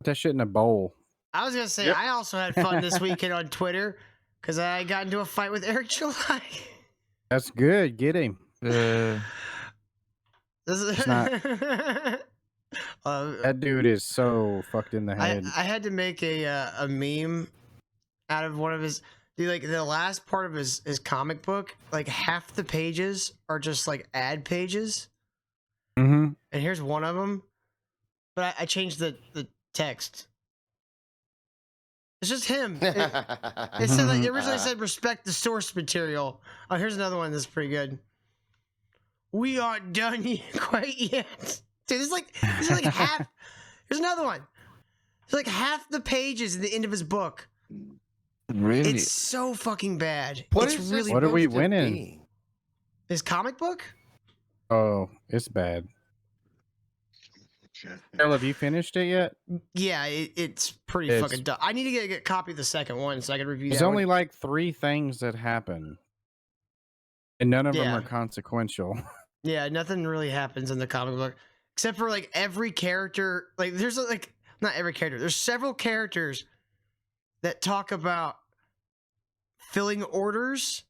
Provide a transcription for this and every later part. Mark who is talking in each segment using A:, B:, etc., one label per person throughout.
A: Put that shit in a bowl.
B: I was gonna say
C: Yep.
B: I also had fun this weekend on Twitter because I got into a fight with Eric July.
A: That's good. Get him.
B: This is
A: It's not- That dude is so fucked in the head.
B: I had to make a meme out of one of his like the last part of his comic book. Like half the pages are just like ad pages,
A: Mm-hmm.
B: and here's one of them. But I changed the text. It's just him. It said like, it originally said respect the source material. Oh, here's another one that's pretty good. We aren't done quite yet. Dude, this is like half. Here's another one. It's like half the pages at the end of his book.
C: Really?
B: It's so fucking bad.
C: What
B: it's
C: is
B: really
C: this
A: What are we
C: supposed to
A: winning?
C: be?
B: his comic book.
A: Oh, it's bad. Carol, have you finished it yet?
B: Yeah, it's pretty
A: It's-
B: fucking dumb. I need to get a copy of the second one so I can review
A: There's
B: that
A: only
B: one.
A: like 3 things that happen, and none of them
B: Yeah.
A: are consequential.
B: Yeah, nothing really happens in the comic book except for like every character. Like there's like not every character. There's several characters that talk about filling orders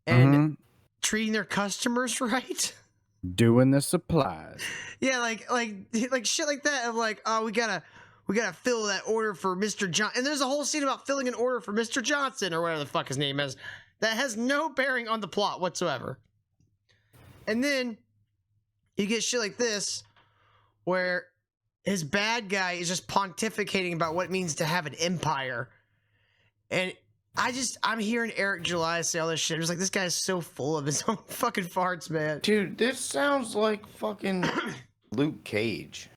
B: and
A: Mhm.
B: treating their customers right.
A: Doing the supplies.
B: Yeah, like shit like that. Of like, oh, we gotta fill that order for Mr. John. And there's a whole scene about filling an order for Mr. Johnson or whatever the fuck his name is. That has no bearing on the plot whatsoever. And then you get shit like this, where his bad guy is just pontificating about what it means to have an empire. And I'm hearing Eric July say all this shit. It's like, this guy's so full of his own fucking farts, man.
C: Dude, this sounds like fucking Luke Cage.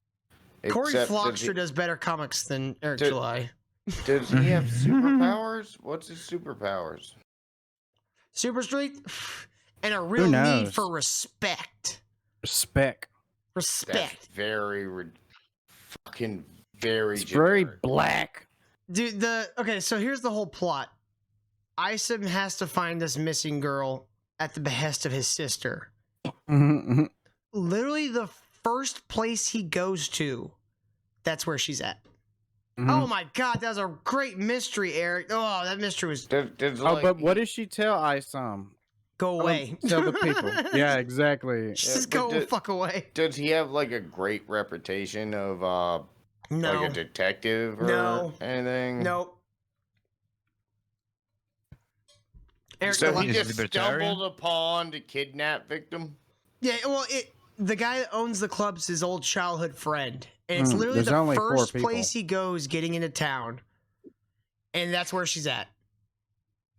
B: Corey
C: Except
B: Flockster does better comics than Eric
C: Did-
B: July.
C: Does he have superpowers? What's his superpowers?
B: Super Street, and a real need
A: knows?
B: for respect.
A: Spec.
C: That's
B: Respect.
C: fucking very
A: It's very
C: generic.
A: black.
B: Dude, okay, so here's the whole plot. Isom has to find this missing girl at the behest of his sister.
A: Mhm.
B: Literally the first place he goes to, that's where she's at.
A: Mhm.
B: Oh my god, that was a great mystery, Eric. Oh, that mystery was
C: There's
A: Oh,
C: like,
A: but what does she tell Isom?
B: go away.
A: Tell the people. Yeah, exactly.
B: Just
C: but
B: go fuck away.
C: Does he have like a great reputation of
B: No.
C: like a detective or
B: No.
C: anything?
B: Nope. Eric,
C: So
B: the-
C: he
D: He's
C: just
D: libertarian?
C: stumbled upon the kidnap victim.
B: yeah, well, the guy that owns the club's his old childhood friend, and it's literally
A: there's
B: the
A: only 4
B: first
A: people.
B: place he goes getting into town, and that's where she's at.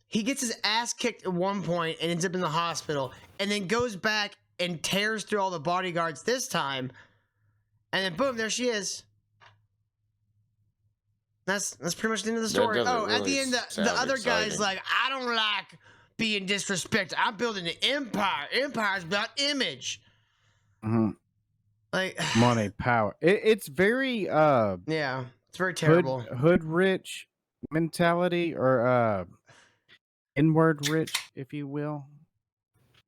B: He gets his ass kicked at one point and ends up in the hospital, and then goes back and tears through all the bodyguards this time, and then boom, there she is. That's pretty much the end of the story.
C: doesn't
B: Oh, at the
C: really
B: end, the
C: sound
B: other guy's
C: exciting.
B: like, I don't like being disrespected. I'm building an empire. Empire's about image.
A: Mhm.
B: Like,
A: Money, power. It's very
B: yeah, it's very terrible.
A: hood rich mentality, or inward rich, if you will.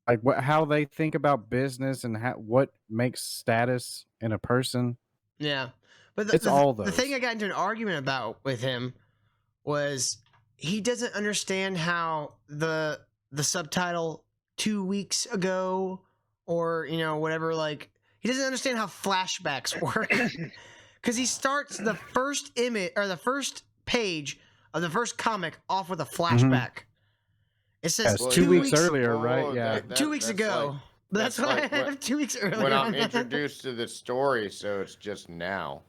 A: Like how they think about business and what makes status in a person.
B: Yeah, but
A: It's all
B: the
A: those.
B: thing I got into an argument about with him was he doesn't understand how the subtitle 2 weeks ago, or whatever, like he doesn't understand how flashbacks work, because he starts the first image or the first page of the first comic off with a flashback. It says
A: Yes, 2 weeks earlier, right?
C: Oh,
A: Yeah.
B: 2 weeks ago.
C: like-
B: But that's
C: that's
B: what
C: like
B: I have 2 weeks earlier.
C: when I'm introduced to the story, so it's just now.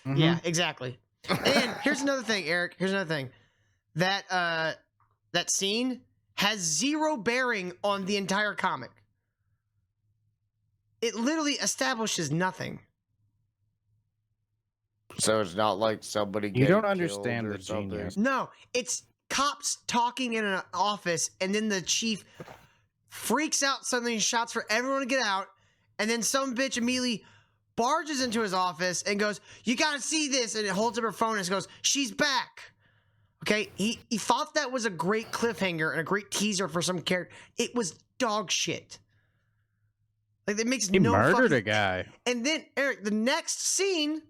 A: Mhm.
B: Yeah, exactly. And here's another thing, Eric. Here's another thing. That scene has zero bearing on the entire comic. It literally establishes nothing.
C: So it's not like somebody
A: You
C: getting
A: don't
C: killed
A: understand
C: or
A: the
C: something.
A: genius.
B: No, it's cops talking in an office, and then the chief freaks out suddenly and shouts for everyone to get out, and then some bitch immediately barges into his office and goes, "You gotta see this," and it holds up her phone and goes, "She's back." Okay, he thought that was a great cliffhanger and a great teaser for some character. It was dog shit. Like it makes
A: He
B: no
A: murdered
B: fucking...
A: a guy.
B: And then Eric, the next scene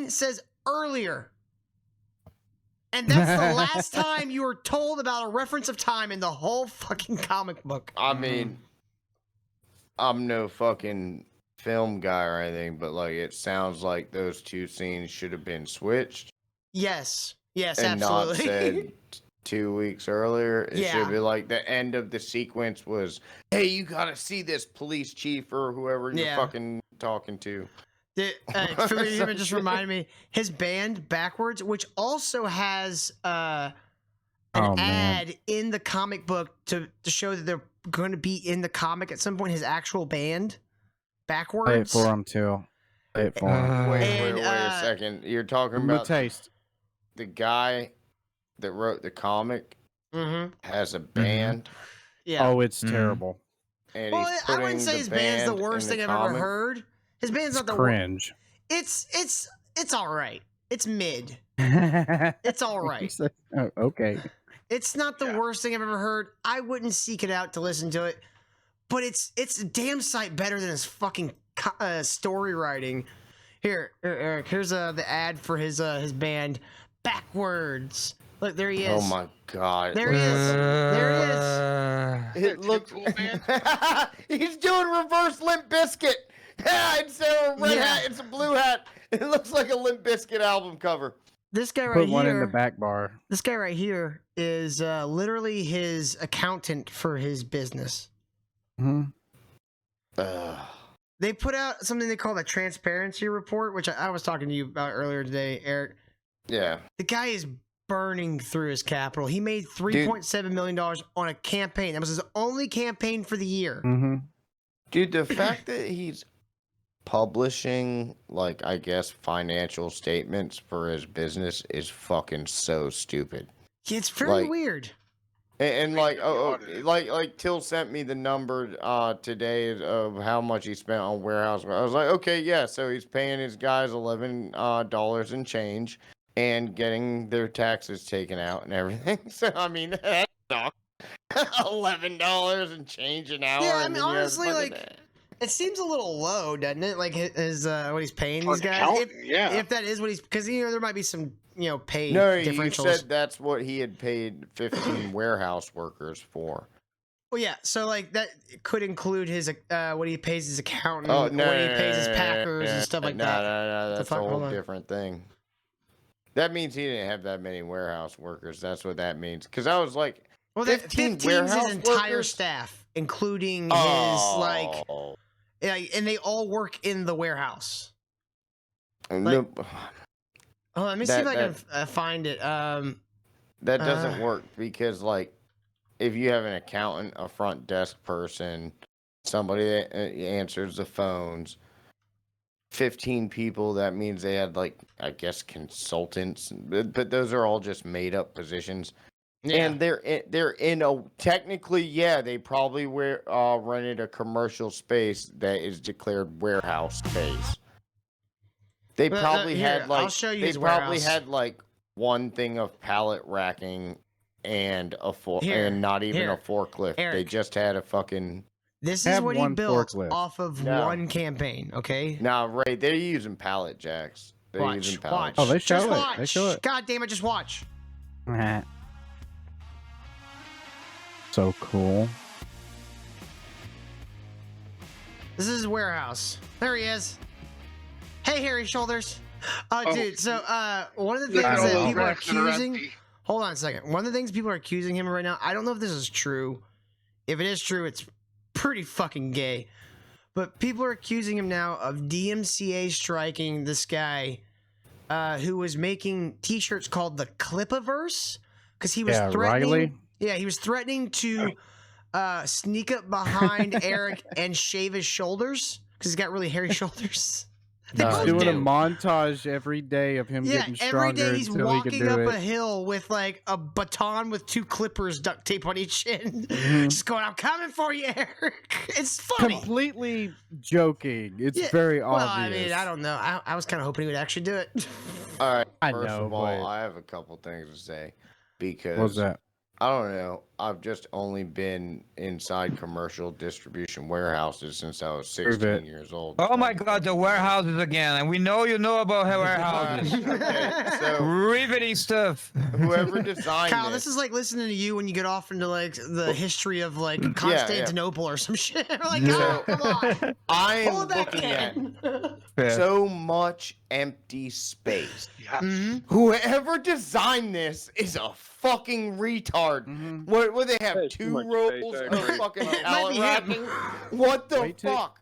B: says earlier. And that's the last time you were told about a reference of time in the whole fucking comic book.
C: I mean, I'm no fucking film guy or anything, but like it sounds like those two scenes should have been switched.
B: Yes,
C: and
B: absolutely.
C: not said 2 weeks earlier. It should be like the end of the sequence was, hey, you gotta see this police chief or whoever you're fucking talking to.
B: It just reminded me, his band Backwards, which also has an ad in the comic book to show that they're going to be in the comic at some point, his actual band, Backwards.
A: Play it for him, too. Play it for him.
C: Wait a second. You're talking about
A: taste.
C: The guy that wrote the comic has a band.
B: Yeah.
A: Oh, it's terrible.
C: And
B: well,
C: he's
B: I wouldn't say his band's the
C: band
B: worst thing I've ever heard. His band's not the
A: cringe.
B: It's all right. It's mid. It's all right.
A: Oh, okay.
B: It's not the worst thing I've ever heard. I wouldn't seek it out to listen to it, but it's a damn sight better than his fucking story writing. Here, Eric. Here's the ad for his band Backwards. Look, there he is.
C: Oh my god.
B: There he is. There he is.
C: It looks. He's doing reverse Limp Bizkit. Instead of a red hat, it's a blue hat. It looks like a Limp Bizkit album cover.
B: This guy right
A: Put
B: here.
A: one in the back bar.
B: This guy right here is literally his accountant for his business. They put out something they call the transparency report, which I was talking to you about earlier today, Eric.
C: Yeah.
B: The guy is burning through his capital. He made $3.7 million on a campaign. That was his only campaign for the year.
C: Dude, the fact that he's publishing, like, I guess, financial statements for his business is fucking so stupid.
B: Yeah, it's very weird.
C: And like, like Till sent me the number today of how much he spent on warehouse. I was like, okay, yeah, so he's paying his guys $11 and change and getting their taxes taken out and everything. So I mean, that sucks. $11 and change an hour.
B: Yeah, I mean, honestly, like, it seems a little low, doesn't it? Like his what he's paying these guys. If that is what he's, because there might be some pay differentials.
C: You said that's what he had paid 15 warehouse workers for.
B: Well, yeah, so like that could include his what he pays his accountant, what he pays his packers and stuff like that.
C: No, that's a whole different thing. That means he didn't have that many warehouse workers. That's what that means. Because I was like,
B: well, 15 his entire staff, including his and they all work in the warehouse. Like, let me see if I can find it.
C: That doesn't work because, like, if you have an accountant, a front desk person, somebody that answers the phones, 15 people, that means they had, like, I guess consultants, but those are all just made up positions. Yeah. And they're in a technically, they probably rented a commercial space that is declared warehouse space. They probably had like,
B: I'll show you
C: they probably had like one thing of pallet racking and and not even a forklift.
B: Eric,
C: they just had a fucking.
B: This is what he built off of one campaign. Okay.
C: Nah, Ray, they're using pallet jacks. They're using pallet.
A: Oh, they show it.
B: Watch.
A: They show it.
B: God damn it! Just watch.
A: So cool.
B: This is his warehouse. There he is. Hey, hairy shoulders. Dude, so one of the things that people are accusing... Hold on a second. One of the things people are accusing him of right now, I don't know if this is true. If it is true, it's pretty fucking gay. But people are accusing him now of DMCA striking this guy who was making t-shirts called the Clippaverse because he was threatening...
A: Riley?
B: Yeah, he was threatening to sneak up behind Eric and shave his shoulders because he's got really hairy shoulders.
A: He's doing a montage every day of him getting stronger.
B: Every day he's
A: until
B: walking
A: he can do
B: up a hill with like a baton with 2 clippers duct tape on each end. Just going, I'm coming for you, Eric. It's funny.
A: Completely joking. It's very obvious.
B: Well, I mean, I don't know. I was kind of hoping he would actually do it.
C: All right. First of all, I have a couple things to say because
A: what's that?
C: I don't know. I've just only been inside commercial distribution warehouses since I was
A: Prove
C: 16
A: it.
C: years old.
D: Oh my God, the warehouses again, and we know you know about warehouses.
C: Okay, so
D: Riveting stuff.
C: whoever designed
B: Kyle, this is like listening to you when you get off into like the history of like Constantinople or some shit. Like,
C: So-
B: oh, come on,
C: I am
B: pull it back
C: looking at
B: in.
D: Fair.
C: so much empty space.
E: Yes.
B: Mhm.
C: Whoever designed this is a fucking retard.
A: Mhm.
C: What would they have?
F: There's too
C: 2
F: much
C: rolls
F: space, I
C: of
F: agree.
C: fucking
B: Might
C: pallet
B: be him.
C: racking? What the
A: Wait till-
C: fuck?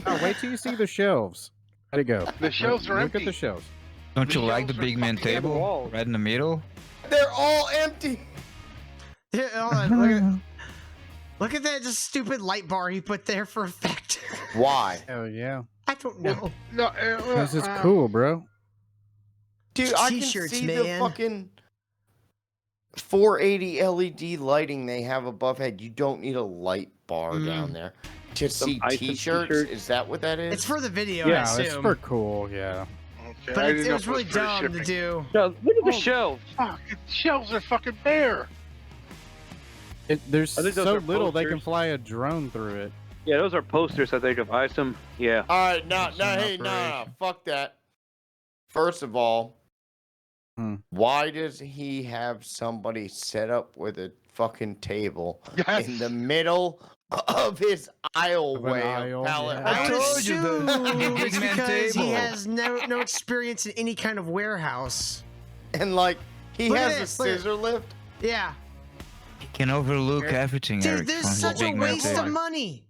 A: Oh, wait till you see the shelves. How'd it go?
E: The shelves are
A: Look
E: empty.
A: at the shelves.
D: Don't you
E: The
D: like the
E: shelves are
D: big man
E: fucking
F: the
D: table
F: walls.
D: right in the middle?
C: They're all empty.
B: Here, hold on, look at that just stupid light bar he put there for effect.
C: Why?
A: Hell yeah.
B: I don't know.
E: No,
A: This is cool, bro.
C: Dude, I can
B: T-shirts,
C: see the
B: man.
C: fucking 480 LED lighting they have above head. You don't need a light bar down there. To see
F: Isom
C: t-shirts?
F: t-shirts.
C: Is that what that is?
B: It's for the video, I
A: Yeah,
B: assume.
A: it's for cool. Yeah.
E: Okay,
B: But
E: I
B: it
E: didn't know
B: was
E: if it
B: really
E: for
B: dumb to
E: shipping.
B: do.
F: Look at the
E: Oh.
F: shelves.
E: Fuck, the shelves are fucking bare.
A: There's
F: I think those
A: so
F: are
A: little they can
F: posters.
A: fly a drone through it.
F: Yeah, those are posters, I think, of Isom. Yeah.
C: All right, no,
A: It's
C: no,
A: an
C: hey, no,
A: operation.
C: fuck that. First of all,
A: Hmm.
C: why does he have somebody set up with a fucking table
E: Yes.
C: in the middle of his aisleway
A: aisle,
C: of pallet
A: yeah.
B: I
C: racking?
B: would
D: told you, the
B: assume
D: big
B: it's
D: man
B: because he
D: table.
B: has no experience in any kind of warehouse.
C: And like, he
B: Look at
C: has a
B: this, look at-
C: scissor lift.
B: Yeah.
D: Can overlook everything,
B: Dude,
D: Eric.
B: there's
D: from his
B: such a
D: big man
B: waste
D: table.
B: of money.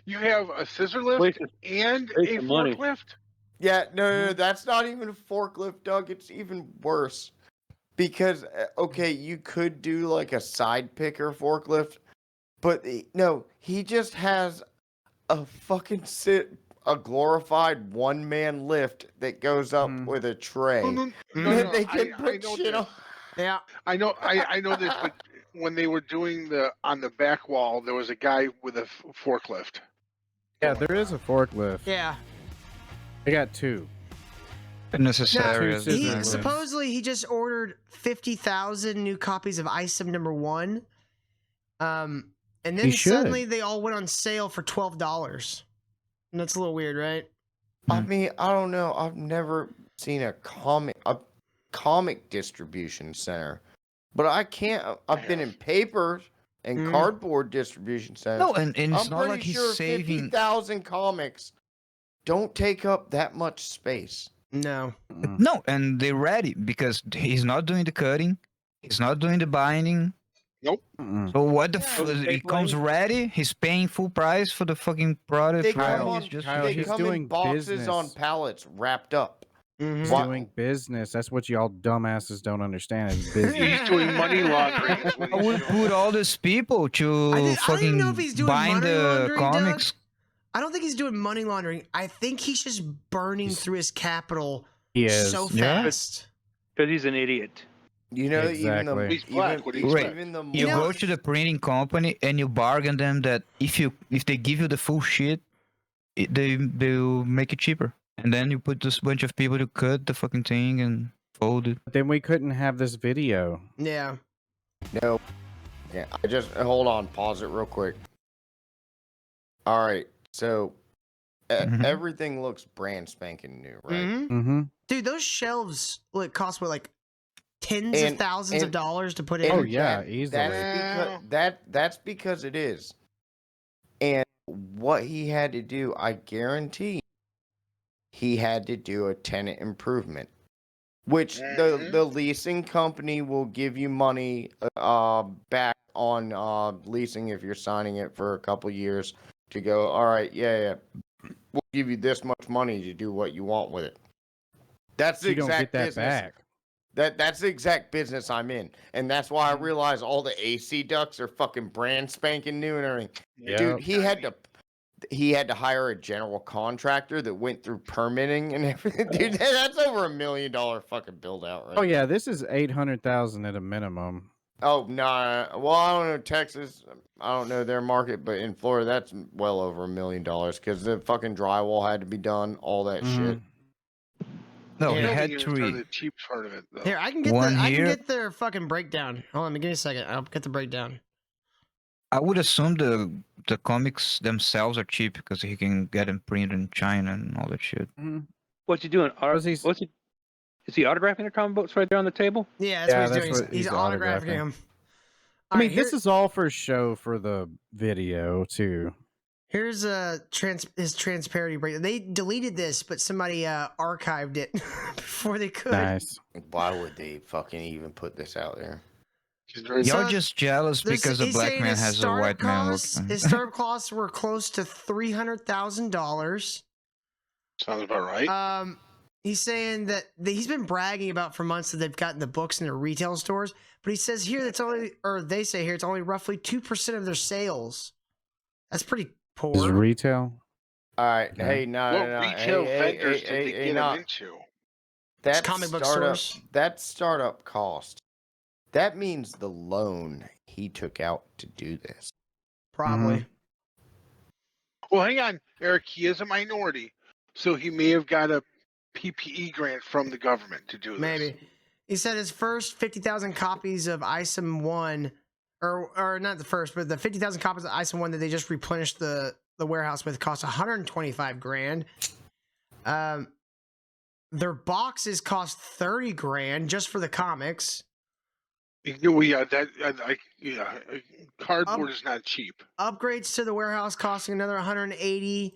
E: You have a scissor lift
F: Waste
E: and
F: waste
E: a
F: of money.
E: forklift.
C: Yeah, no, that's not even a forklift, Doug. It's even worse. Because, okay, you could do like a side picker forklift, but no, he just has a fucking a glorified one-man lift that goes up
A: Mhm.
C: with a tray.
E: No, no, no,
C: that
E: no,
C: they can
E: I
C: put
E: know
C: shit
E: this.
C: on.
B: Yeah.
E: I know this, but when they were doing on the back wall, there was a guy with a forklift.
A: Yeah, there is a forklift.
B: Yeah.
A: They got 2.
D: Necessary.
A: Two
D: as
A: scissors
B: He
D: it
A: lift.
D: is.
B: supposedly he just ordered 50,000 new copies of Isom #1. And then
A: He should.
B: suddenly they all went on sale for $12. And that's a little weird, right?
C: I mean, I don't know. I've never seen a comic distribution center, but I can't. I've been in paper and
B: Mm.
C: cardboard distribution centers.
D: No, and it's
C: I'm
D: not
C: pretty
D: like he's
C: sure
D: saving.
C: 50,000 comics don't take up that much space.
B: No.
A: Mm.
D: No, and they're ready because he's not doing the cutting, he's not doing the binding.
A: Mm-mm.
D: So what the
F: Yeah.
D: it comes ready, he's paying full price for the fucking product.
C: They
D: for
C: come
A: Kyle,
C: on.
D: he's just
A: Kyle,
C: They
A: he's
C: come in
A: doing
C: boxes on
A: business.
C: pallets wrapped up.
B: Mhm.
A: He's
C: Why-
A: doing business. That's what y'all dumbasses don't understand. Is business.
E: He's doing money laundering. is what
D: I
E: he's
D: would
E: doing.
D: put all these people to
B: I don't even
D: fucking
B: know if he's doing
D: bind
B: money
D: the
B: laundering, Doug.
D: comics.
B: I don't think he's doing money laundering. I think he's just burning
A: He's-
B: through his capital
A: He is.
B: so
D: Yeah.
B: fast.
F: Because he's an idiot.
C: You know, even the
A: Exactly.
E: He's black, what do you expect?
C: even the
D: You
B: know-
D: go to the printing company and you bargain them that if they give you the full shit, they'll make it cheaper. And then you put this bunch of people to cut the fucking thing and fold it.
A: But then we couldn't have this video.
B: Yeah.
C: No. Yeah, I just hold on, pause it real quick. All right, so
D: Mhm.
C: everything looks brand spanking new, right?
B: Mhm.
A: Mm-hmm.
B: Dude, those shelves cost what, like tens
C: And-
B: of thousands of
C: and-
B: dollars to put
C: And
B: in?
A: Oh, yeah,
C: that-
A: easily.
C: That's because it is. And what he had to do, I guarantee, he had to do a tenant improvement, which the leasing company will give you money back on leasing if you're signing it for a couple years to go. All right, yeah, we'll give you this much money to do what you want with it. That's the
A: You don't
C: exact
A: get that
C: business.
A: back.
C: That's the exact business I'm in, and that's why I realize all the AC ducts are fucking brand spanking new and everything.
A: Yeah.
C: Dude, he had to hire a general contractor that went through permitting and everything. Dude, that's over $1 million fucking build out, right?
A: Oh yeah, this is 800,000 at a minimum.
C: Oh no, well I don't know Texas. I don't know their market, but in Florida that's well over $1 million because the fucking drywall had to be done, all that shit.
A: Mhm.
D: No,
B: Yeah.
D: he had
E: Building units are
D: 3.
E: the cheap part of it, though.
B: Here, I can get
D: One
B: I can
D: here.
B: get their fucking breakdown. Hold on, give me a second. I'll get the breakdown.
D: I would assume the comics themselves are cheap because he can get them printed in China and all that shit.
A: Mhm.
F: What's he doing?
A: Was he-
F: What's he? Is he autographing the comic books right there on the table?
B: Yeah, that's
A: Yeah,
B: what he's
A: that's
B: doing.
A: what
B: He's
A: he's
B: autographing
A: autographing.
B: him.
A: I mean, this is all for show for the video too.
B: Here's his transparency break. They deleted this, but somebody archived it before they could.
A: Nice.
C: Why would they fucking even put this out there?
E: He's very
B: So,
D: Y'all just jealous because a
B: he's
D: black
B: saying
D: man
B: his
D: has a
B: startup
D: white man
B: costs-
D: working.
B: His startup costs were close to $300,000.
E: sounds about right.
B: He's saying that he's been bragging about for months that they've gotten the books in their retail stores, but he says here that's only, or they say here it's only roughly 2% of their sales. That's pretty poor.
A: Is retail?
C: All right,
A: Yeah.
C: hey, no,
E: What
C: no, no,
E: retail vendors did they
C: hey,
E: get
C: no,
E: them into?
C: that
B: comic book
C: startup,
B: stores.
C: that startup cost. That means the loan he took out to do this.
B: Probably.
E: Well, hang on, Eric. He is a minority, so he may have got a PPE grant from the government to do this.
B: Maybe. He said his first 50,000 copies of Isom 1, or not the first, but the 50,000 copies of Isom 1 that they just replenished the warehouse with cost 125 grand. Their boxes cost 30 grand just for the comics.
E: Well, yeah, cardboard is not cheap.
B: Upgrades to the warehouse costing another 180.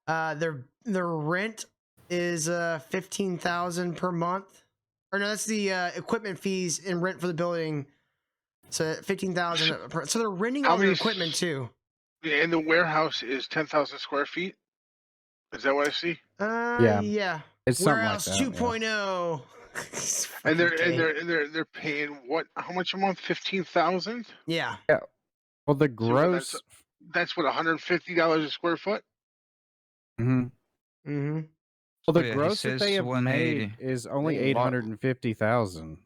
B: Their rent is 15,000 per month. Or no, that's the equipment fees and rent for the building. So 15,000 per. So they're renting
E: How
B: all their
E: many
B: equipment too.
E: And the warehouse is 10,000 square feet. Is that what I see?
B: Yeah.
A: It's something like
B: Warehouse
A: that. yeah.
B: 2.0.
E: And
B: Fucking gay.
E: they're paying what? How much a month? 15,000.
B: Yeah.
A: Well, the
E: So
A: gross.
E: that's what $150 a square foot.
A: Mhm.
B: Mm-hmm.
A: Well, the
D: Oh, yeah, he
A: gross that they
D: says
A: have
D: 180.
A: made is only
C: Hey, Mark.
A: 850,000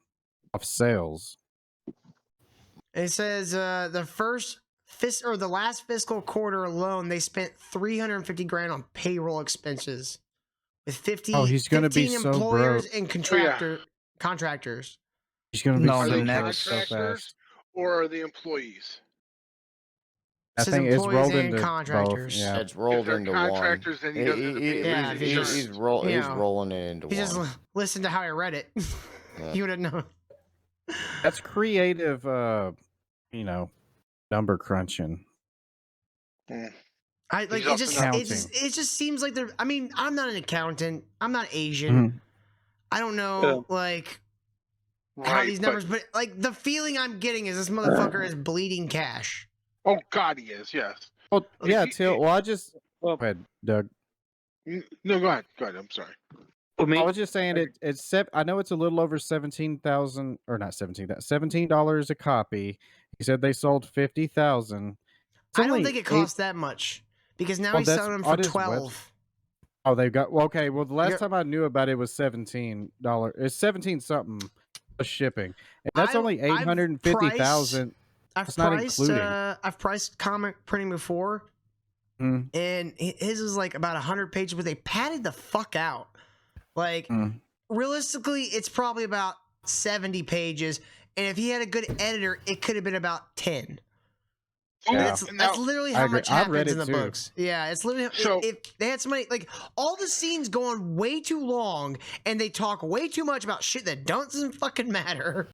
A: of sales.
B: It says the last fiscal quarter alone, they spent 350 grand on payroll expenses with 50.
A: Oh, he's gonna be
B: 15
A: so
B: employers
A: broke.
B: and contractors.
A: He's gonna be
D: No,
E: Are
D: the
E: they
A: so broke
D: next-
A: so
E: contractors
A: fast.
E: or are they employees?
A: I
B: It says
A: think it's
B: employees
A: rolled
B: and
A: into
B: contractors.
A: both. Yeah.
C: It's rolled
E: If they're
C: into one.
E: contractors, then he doesn't have to pay
B: Yeah,
E: his
B: if you just-
E: insurance.
C: He's
B: you know,
C: rolling it into
B: If you just
C: one.
B: listen to how I read it,
C: Yeah.
B: you would have known.
A: That's creative. Number crunching.
B: I like
E: He's
B: it.
E: also
B: Just
E: not-
B: it just seems like they're. I mean, I'm not an accountant. I'm not Asian.
A: Mhm.
B: I don't know like how
E: Right,
B: these numbers, but like the feeling I'm getting is this motherfucker is bleeding cash.
E: Oh God, he is. Yes.
A: Well,
E: If
A: yeah.
E: you-
A: Well, I just.
F: Well-
A: Go ahead, Doug.
E: No, go ahead. Go ahead. I'm sorry.
F: Well, me,
A: I was just saying I know it's a little over 17,000 or not 17. $17 a copy. He said they sold 50,000.
B: I don't think it costs that much because now
A: Well,
B: he's
A: that's
B: selling them
A: on
B: for
A: his
B: 12.
A: Oh, they've got okay. Well, the last
B: Yep.
A: time I knew about it was $17. It's 17 something plus shipping, and that's
B: I-
A: only
B: I've
A: 850,000.
B: I've
A: That's not
B: priced
A: including.
B: I've priced comic printing before,
A: Mm,
B: and his is like about 100 pages, but they padded the fuck out. Like
A: mm.
B: realistically, it's probably about 70 pages, and if he had a good editor, it could have been about 10.
A: Yeah.
B: That's literally
A: I
B: how
A: agree.
B: much
A: I've read
B: happens in
A: it
B: the
A: too.
B: books. Yeah, it's literally
E: So-
B: if they had somebody like all the scenes go on way too long, and they talk way too much about shit that doesn't fucking matter.